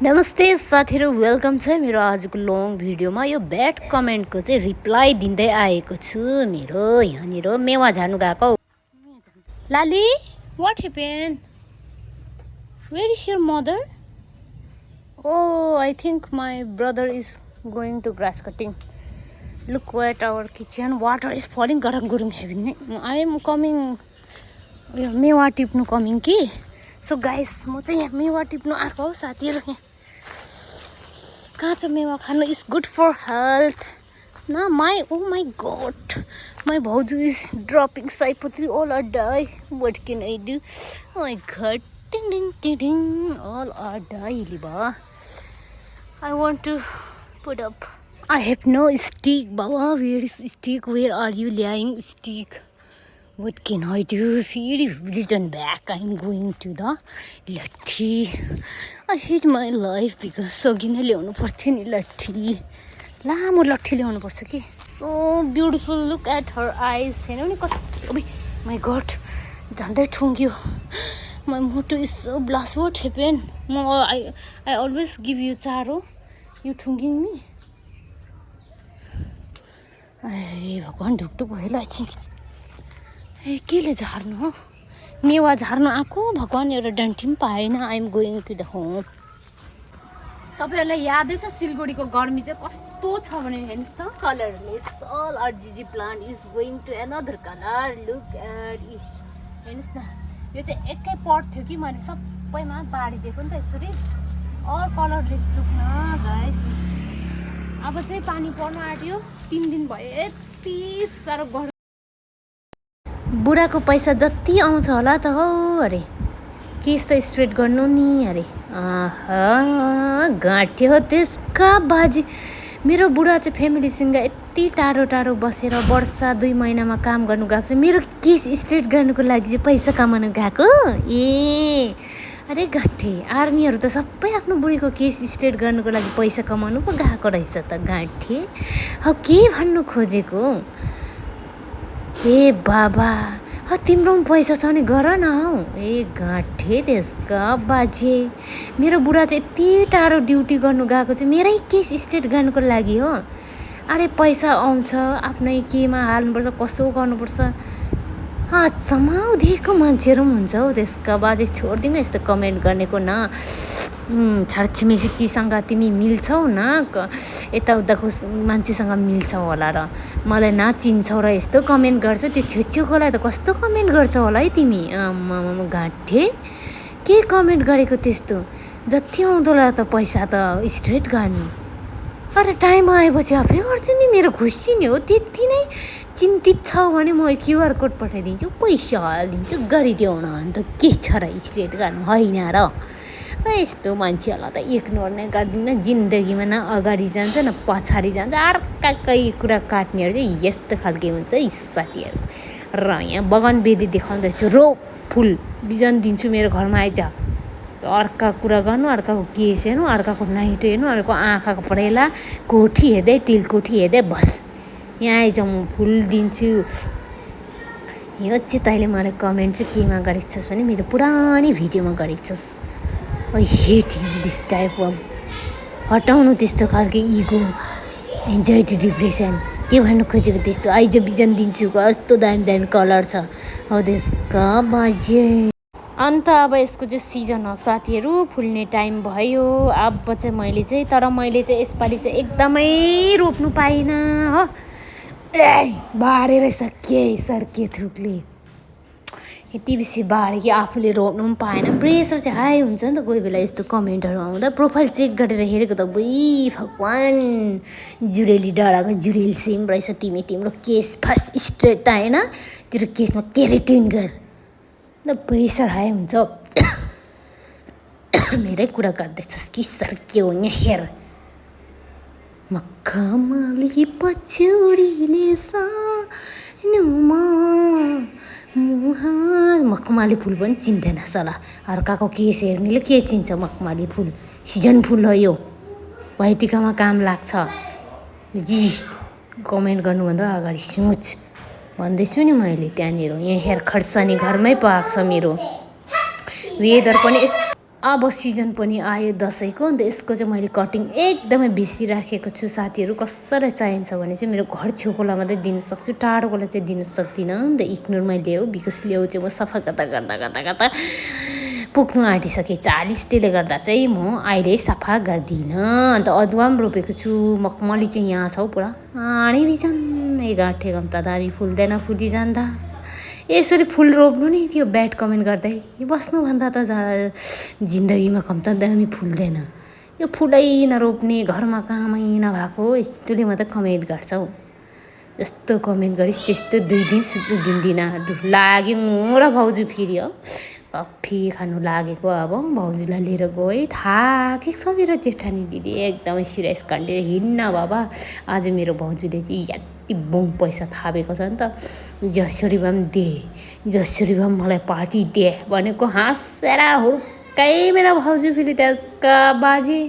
नमस्ते साथीहरु, वेलकम छ मेरो आजको लङ भिडियोमा। यो ब्याड कमेन्टको चाहिँ रिप्लाई दिँदै आएको छु। मेरो यहाँनिर मेवा झार्नु गएको। Lali, what happen? Where is your mother? Oh, I think my brother is going to grass cutting. Look at our kitchen. Water is falling. गरम गरम हेर्ने। I am coming. मेवा टिप्नु कमिङ कि। सो गाइस, म चाहिँ यहाँ मेवा टिप्नु आएको हो साथीहरु। यहाँ काँचो मेवा खानु is good for health. ना oh my god, my भाउजू is dropping Saipatri, all are die. What can I do? Oh my god, ding ding ding ding, all are die liba. I want to put up. I have no stick, Baba. Where is stick? Where are you lying stick? What can I do? If you return back, I'm going to the lathi. I hate my life because Sogina ल्याउनु पर्थ्यो नि lathi. लामो lathi ल्याउनु पर्छ कि. So beautiful. Look at her eyes. हेर्नु नि कति. My god. झन्डै ठुङ्ग्यो. My motor is so blast. What happened? I always give you चारो. You ठुङ्गिङ नि. ए भगवान ढुकढुक भयो ल एकछिन। ए केले झार्नु हो? मेवा झार्नु आको भगवान एउटा डन्ठी पनि पाएन। I am going to the home. तपाईहरुलाई यादै छ सिलगढीको गर्मी चाहिँ कस्तो छ भने हेर्नुस् त। Colourless all RGG plant is going to another color. Look at it. हेर्नुस् न, यो चाहिँ एकै पट थियो कि मैले सबैमा बाडिदिएको नि त यसरी। और कलरलेस लुक न गाइस। अब चाहिँ पानी पर्न आट्यो। 3 दिन भयो यति साह्रो गरम। बुढाको पैसा जति आउँछ होला त हो अरे। केस त स्ट्रेट गर्नु नि अरे। आहा गाँठ्यो हो त्यसका बाजी। मेरो बुढा चाहिँ फ्यामिलीसँग यति टाढो टाढो बसेर वर्षा 2 महिनामा काम गर्नु गएको छ। मेरो केस स्ट्रेट गर्नुको लागि चाहिँ पैसा कमाउनु गएको। ए अरे गाँठे, आर्मीहरू त सबै आफ्नो बुढीको केस स्ट्रेट गर्नुको लागि पैसा कमाउनु पो गएको रहेछ त गाँठे। हो के भन्नु खोजेको? ए बाबा, तिम्रो पनि पैसा छ नि गर न हौ। ए गाँठे त्यसका बाजे, मेरो बुढा चाहिँ यति टाढो ड्युटी गर्नु गएको चाहिँ मेरै केस स्ट्रेट गर्नुको लागि हो। अरे पैसा आउँछ आफ्नै केमा हाल्नुपर्छ, कसो गर्नुपर्छ। चमाउदेखिको मान्छेहरू पनि हुन्छ हौ त्यसका बाजे। छोडिदिनु यस्तो कमेन्ट गर्नेको न। छरछिमेकीसँग तिमी मिल्छौ न, यताउताको मान्छेसँग मिल्छौ होला र मलाई नचिन्छौ र यस्तो कमेन्ट गर्छौ। त्यो छेउछेउकोलाई त कस्तो कमेन्ट गर्छौ होला है तिमी। गाँठे के कमेन्ट गरेको त्यस्तो? जति आउँदो होला त पैसा त स्ट्रेट गर्नु। अरे टाइम आएपछि आफै गर्छु नि, मेरो खुसी नि हो। त्यति नै चिन्तित छौ भने म QR कोड पठाइदिन्छु, पैसा हालिदिन्छु, गरिदेऊ न। अन्त के छ र स्ट्रेट गर्नु होइन र? यस्तो मान्छेहरूलाई त इग्नोर नै गर्दिनँ। जिन्दगीमा न अगाडि जान्छ न पछाडि जान्छ। अर्काकै कुरा काट्नेहरू चाहिँ यस्तो खालके हुन्छ है साथीहरू। र यहाँ बगान बेदी देखाउँदैछु, रो फुल बिजन दिन्छु, मेरो घरमा आइज। अर्का कुरा गर्नु, अर्काको केस हेर्नु, अर्काको नाइटो हेर्नु, अर्को आँखाको परेला कोठी हेर्दै तेलकोठी हेर्दै बस। यहाँ आइज, म फुल दिन्छु। यो चाहिँ तैँले मलाई कमेन्ट चाहिँ केमा गरेको छस् भने मेरो पुरानी भिडियोमा गरेको छस्। I hate this type of. हटाउनु त्यस्तो खालके इगो, एन्जाइटी, डिप्रेसन। के भन्नु खोजेको त्यस्तो? आइज बिजन दिन्छु, कस्तो दामी दामी कलर छ हो त्यसका बाजे। अन्त अब यसको चाहिँ सिजन हो साथीहरू, फुल्ने टाइम भयो। अब चाहिँ मैले चाहिँ यसपालि चाहिँ एकदमै रोप्नु पाइनँ हो। बाढेर सकिए सर्किए थुकले। यति बेसी बाढ्यो कि आफूले रोप्नु पनि पाएन। प्रेसर चाहिँ हाई हुन्छ नि त कोही बेला यस्तो कमेन्टहरू आउँदा। प्रोफाइल चेक गरेर हेरेको त बुई भगवान, जुरेली डाँडाको जुरेली सेम रहेछ तिमी। तिम्रो केस फर्स्ट स्ट्रेट त होइन, तेरो केसमा केरेटिन गर। प्रेसर हाई हुन्छ। मेरै कुरा गर्दैछस् कि सर्क्यो यहाँ हेर। मखमली पछौडीले सानुमा मुहार। मखमली फुल पनि चिन्दैन सला। अर्काको केस हेर्नेले के चिन्छ? मखमली फुल सिजन फुल हो यो, भाइटिकामा काम लाग्छ। जी कमेन्ट गर्नुभन्दा अगाडि सोच भन्दैछु नि मैले। त्यहाँनिर यहाँ हेर खर्सानी घरमै पाएको छ मेरो। वेदर पनि अब सिजन पनि आयो दसैँको। अन्त यसको चाहिँ मैले कटिङ एकदमै बिर्सिराखेको छु साथीहरू। कसैलाई चाहिन्छ भने चाहिँ मेरो घर छेउकोलाई मात्रै दिन सक्छु, टाढोकोलाई चाहिँ दिन सक्दिनँ। अन्त इग्नोरमा ल्याऊ बिकज ल्याउ चाहिँ म सफा गर्दा गर्दा गर्दा गर्दा पुग्नु आँटिसकेँ 40। त्यसले गर्दा चाहिँ म अहिले सफा गर्दिनँ। अन्त अदुवा पनि रोपेको छु। मखमली चाहिँ यहाँ छ हौ पुरा आँडै बिजन गाँठे गम त दामी फुल्दैन फुलिजान्दा। यसरी फुल रोप्नु नि त्यो ब्याड कमेन्ट गर्दै बस्नुभन्दा त जिन्दगीमा कम त दामी फुल्दैन। यो फुलै नरोप्ने घरमा कामै नभएको यस्तोले मात्रै कमेन्ट गर्छ हौ। जस्तो कमेन्ट गरिस् त्यस्तो 2 दिन सुत्नु दिन्दिनँ। लाग्यो र भाउजू फेरि हो कफी खानु लागेको। अब भाउजूलाई लिएर गएँ। थाकेको छ मेरो जेठानी दिदी एकदमै सिरियस कन्डे हिँड्न बाबा। आज मेरो भाउजूले चाहिँ यति बम पैसा थापेको छ नि त जसरी भए पनि दे जसरी भए पनि मलाई पार्टी दे भनेको हाँसेर हुर्कै मेरो भाउजू फेरि त्यसका बाजे।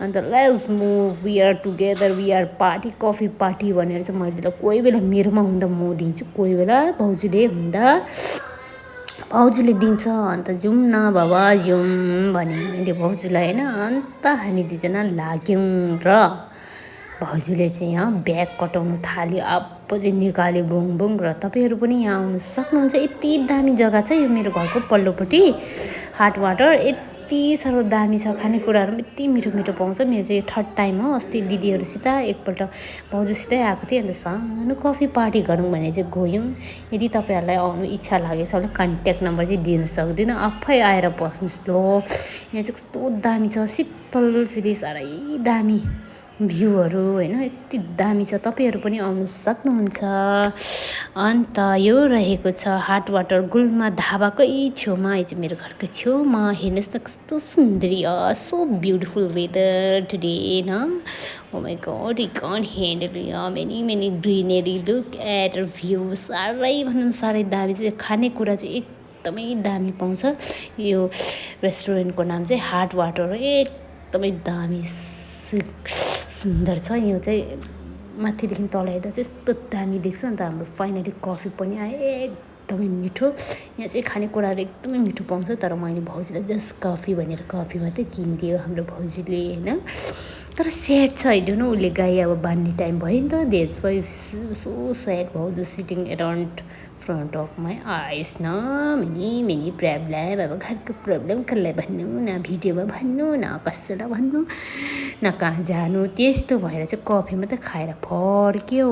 अन्त let's move we are together we are party coffee party भनेर चाहिँ मैले कोही बेला मेरोमा हुँदा म दिन्छु, कोही बेला भाउजूले हुँदा भाउजूले दिन्छ। अन्त जाउँ न बाबा जाउँ भने मैले भाउजूलाई होइन। अन्त हामी दुईजना लाग्यौँ र भाउजूले चाहिँ यहाँ ब्याग कटाउनु थाल्यो। अब चाहिँ निकाल्यो बुङ बुङ। र तपाईँहरू पनि यहाँ आउनु सक्नुहुन्छ। यति दामी जग्गा छ यो मेरो घरको पल्लोपट्टि हाट वाटर। यति साह्रो दामी छ, खानेकुराहरू पनि यति मिठो मिठो पाउँछ। मेरो चाहिँ यो 3rd टाइम हो। अस्ति दिदीहरूसित एकपल्ट भाउजूसितै आएको थिएँ। अन्त सानो कफी पार्टी गरौँ भने चाहिँ गयौँ। यदि तपाईँहरूलाई आउनु इच्छा लागेछ भने कन्ट्याक्ट नम्बर चाहिँ दिन सक्दिनँ, आफै आएर बस्नुहोस् ल। यहाँ चाहिँ कस्तो दामी छ शीतल फेरि साह्रै दामी भ्यूहरू होइन यति दामी छ। तपाईँहरू पनि आउनु सक्नुहुन्छ। अन्त यो रहेको छ हाट वाटर गुल्मा ढाबाकै छेउमा। यो चाहिँ मेरो घरको छेउमा। हेर्नुहोस् न कस्तो सुन्दरी सो ब्युटिफुल वेदर टुडे न। Oh my God I can't handle many many greenery look at view. साह्रै भन्नु साह्रै दामी चाहिँ खानेकुरा चाहिँ एकदमै दामी पाउँछ। यो रेस्टुरेन्टको नाम चाहिँ हाट वाटर हो। एकदमै दामी सुन्दर छ। यो चाहिँ माथिदेखि तल हेर्दा चाहिँ यस्तो दामी देख्छ। अन्त हाम्रो फाइनली कफी पनि आयो एकदमै मिठो। यहाँ चाहिँ खानेकुराहरू एकदमै मिठो पाउँछ। तर मैले भाउजूलाई जस्ट कफी भनेर कफी मात्रै किनिदियो हाम्रो भाउजूले होइन। तर स्याड छ होइन उसले गाई अब बान्ने टाइम भयो नि त। द्याट्स वाइ सो स्याड भाउजू sitting around front of my eyes न। Many many problem. अब घरको प्रब्लम कसलाई भन्नु न भिडियोमा भन्नु न कसैलाई भन्नु न कहाँ जानु। त्यस्तो भएर चाहिँ कफी मात्रै खाएर फर्क्यो।